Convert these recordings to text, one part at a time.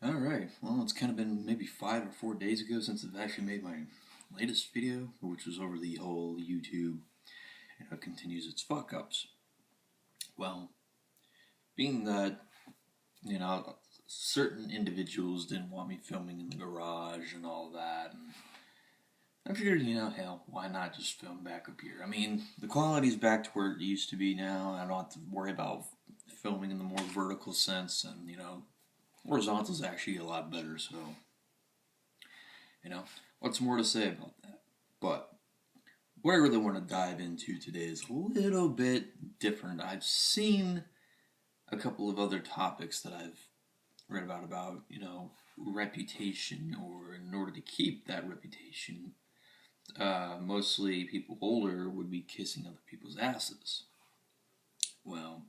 Alright, well, it's kind of been maybe 5 or 4 days ago since I've actually made my latest video, which was over the whole YouTube and how it continues its fuck ups. Well, being that, certain individuals didn't want me filming in the garage and all that, and I figured, hell, why not just film back up here? I mean, the quality's back to where it used to be now. I don't have to worry about filming in the more vertical sense, and, horizontal's actually a lot better, so, what's more to say about that? But what I really want to dive into today is a little bit different. I've seen a couple of other topics that I've read about, reputation, or in order to keep that reputation, mostly people older would be kissing other people's asses. Well,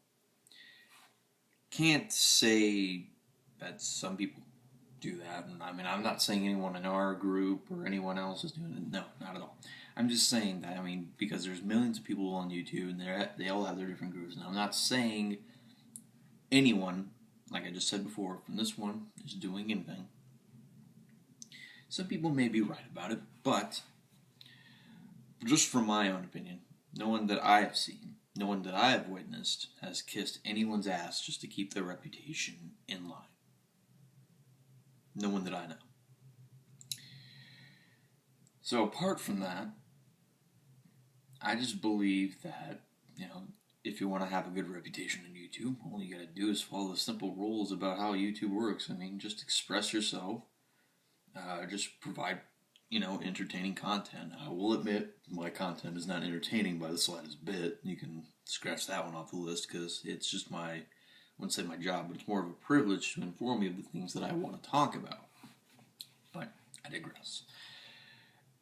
can't say that some people do that, and I mean, I'm not saying anyone in our group or anyone else is doing it. No, not at all. I'm just saying that, because there's millions of people on YouTube, and they all have their different groups, and I'm not saying anyone, like I just said before, from this one is doing anything. Some people may be right about it, but just from my own opinion, no one that I have seen, no one that I have witnessed has kissed anyone's ass just to keep their reputation in line. No one that I know. So apart from that, I just believe that, if you want to have a good reputation on YouTube, all you gotta do is follow the simple rules about how YouTube works. Just express yourself, just provide, entertaining content. I will admit, my content is not entertaining by the slightest bit. You can scratch that one off the list, because it's just I wouldn't say my job, but it's more of a privilege to inform you of the things that I want to talk about. But I digress.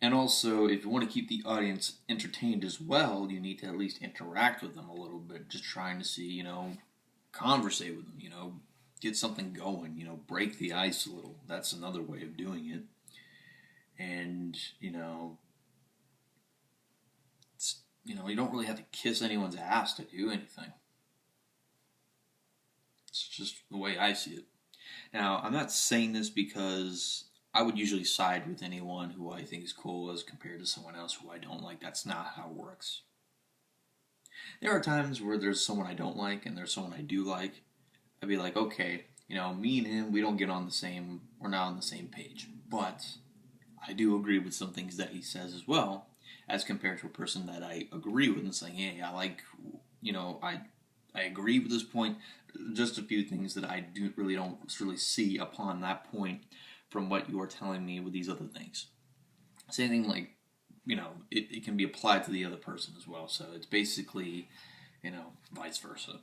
And also, if you want to keep the audience entertained as well, you need to at least interact with them a little bit. Just trying to see, conversate with them, get something going, break the ice a little. That's another way of doing it. And, you don't really have to kiss anyone's ass to do anything. It's just the way I see it. Now, I'm not saying this because I would usually side with anyone who I think is cool as compared to someone else who I don't like. That's not how it works. There are times where there's someone I don't like and there's someone I do like. I'd be like, okay, me and him, we're not on the same page. But I do agree with some things that he says as well, as compared to a person that I agree with and saying, hey, I like, I agree with this point. Just a few things that I don't really see upon that point from what you are telling me with these other things. Same thing, like, it can be applied to the other person as well. So it's basically, vice versa.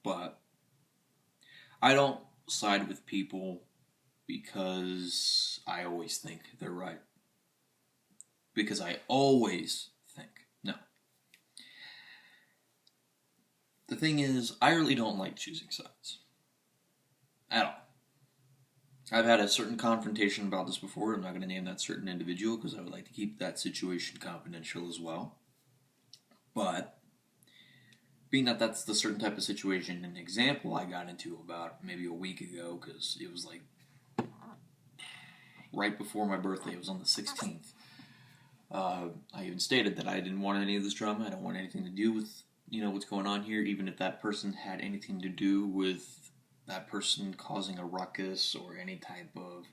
But I don't side with people because I always think they're right. Because I always think, no. The thing is, I really don't like choosing sides. At all. I've had a certain confrontation about this before. I'm not going to name that certain individual because I would like to keep that situation confidential as well. But being that that's the certain type of situation, an example I got into about maybe a week ago, because it was like right before my birthday. It was on the 16th. I even stated that I didn't want any of this drama. I don't want anything to do with, what's going on here, even if that person had anything to do with that person causing a ruckus or any type of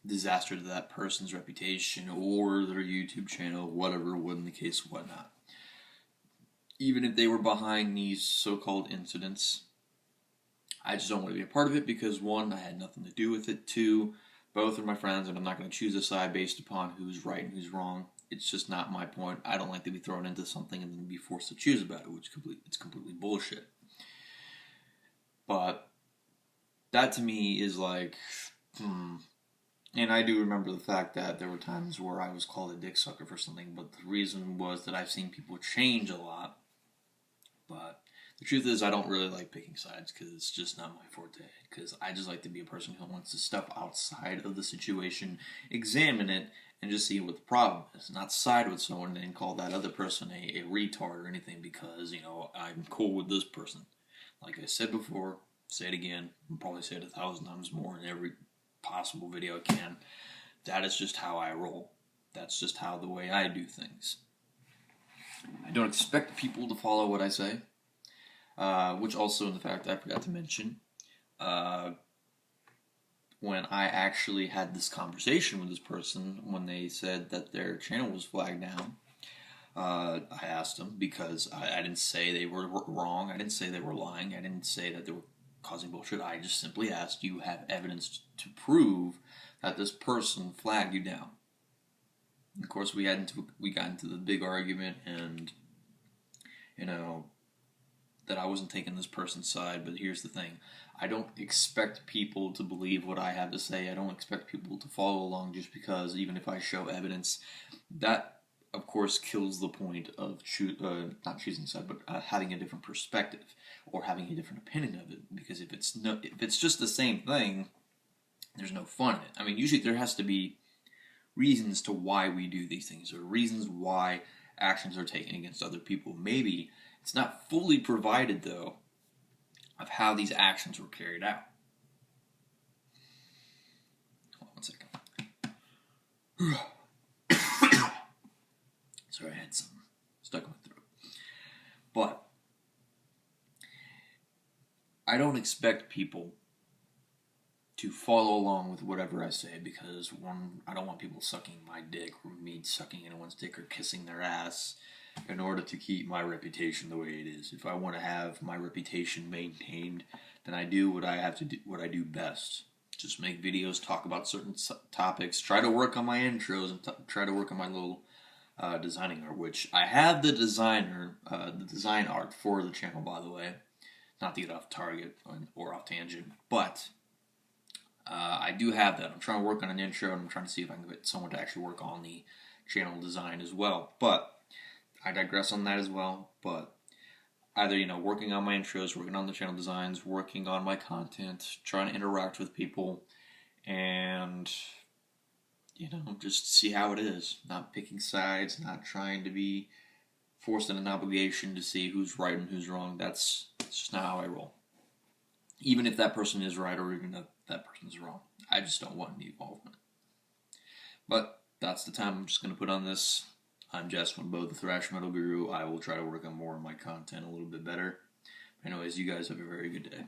disaster to that person's reputation or their YouTube channel, whatever, wouldn't the case, whatnot. Even if they were behind these so-called incidents, I just don't want to be a part of it because, one, I had nothing to do with it. Two, both are my friends, and I'm not going to choose a side based upon who's right and who's wrong. It's just not my point. I don't like to be thrown into something and then be forced to choose about it, which it's completely bullshit. But that to me is like, And I do remember the fact that there were times where I was called a dick sucker for something, but the reason was that I've seen people change a lot. But the truth is, I don't really like picking sides because it's just not my forte. Because I just like to be a person who wants to step outside of the situation, examine it, and just see what the problem is. Not side with someone and call that other person a retard or anything because, I'm cool with this person. Like I said before, say it again, I'll probably say it 1,000 times more in every possible video I can. That is just how I roll. That's just how the way I do things. I don't expect people to follow what I say, which also, in fact, I forgot to mention, when I actually had this conversation with this person, when they said that their channel was flagged down, I asked them, because I didn't say they were wrong, I didn't say they were lying, I didn't say that they were causing bullshit, I just simply asked, do you have evidence to prove that this person flagged you down? And of course, we got into the big argument, and, you know, that I wasn't taking this person's side, but here's the thing. I don't expect people to believe what I have to say. I don't expect people to follow along just because, even if I show evidence. That, of course, kills the point of not choosing a side, but having a different perspective or having a different opinion of it. Because if it's just the same thing, there's no fun in it. I mean, usually there has to be reasons to why we do these things, or reasons why actions are taken against other people. Maybe it's not fully provided, though, of how these actions were carried out. Hold on 1 second. Sorry, I had something stuck in my throat. But I don't expect people to follow along with whatever I say, because one, I don't want people sucking my dick, or me sucking anyone's dick, or kissing their ass, in order to keep my reputation the way it is. If I want to have my reputation maintained, then I do what I have to do, what I do best. Just make videos, talk about certain topics, try to work on my intros, and try to work on my little designing art, which I have the design art for the channel, by the way. Not to get off target or off tangent, but I do have that. I'm trying to work on an intro, and I'm trying to see if I can get someone to actually work on the channel design as well. But I digress on that as well. But either, working on my intros, working on the channel designs, working on my content, trying to interact with people, and just see how it is. Not picking sides, not trying to be forced in an obligation to see who's right and who's wrong. That's just not how I roll. Even if that person is right, or even if that person is wrong, I just don't want any involvement. But that's the time I'm just going to put on this. I'm Jess from the ThrashMetalGuru. I will try to work on more of my content a little bit better. Anyways, you guys have a very good day.